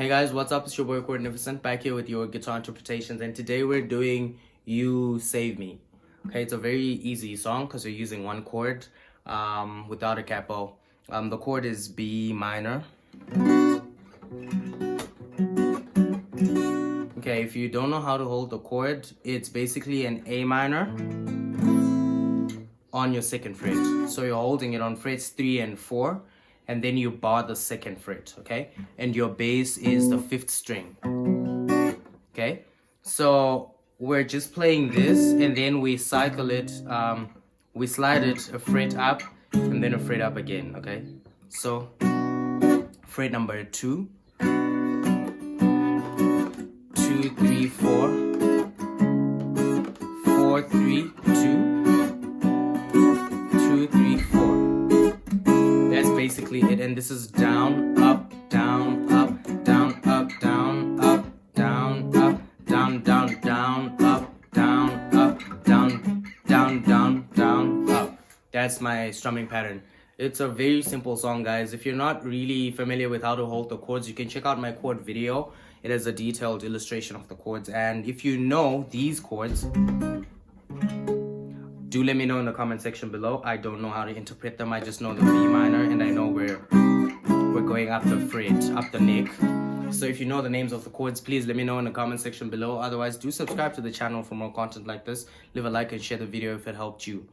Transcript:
Hey guys, what's up? It's your boy Chordnificent back here with your guitar interpretations, and today we're doing You Save Me. Okay, it's a very easy song because we're using one chord without a capo. The chord is B minor. Okay, if you don't know how to hold the chord, it's basically an A minor on your second fret. So you're holding it on frets 3 and 4, and then you bar the second fret, okay? And your bass is the 5th string, okay? So we're just playing this, and then we cycle it, we slide it a fret up, and then a fret up again, okay? So fret number 2, 2, 3, 4, 4, 3, 2, 2, 3, 4. That's basically it, and this is down, up, down, up, down, up, down, up, down, up, down, down, down, up, down, up, down, down, down, down, up. That's my strumming pattern. It's a very simple song, guys. If you're not really familiar with how to hold the chords, you can check out my chord video. It has a detailed illustration of the chords, and if you know these chords, do let me know in the comment section below. I don't know how to interpret them. I just know the B minor, and I know we're going up the fret, up the neck. So if you know the names of the chords, please let me know in the comment section below. Otherwise, do subscribe to the channel for more content like this. Leave a like and share the video if it helped you.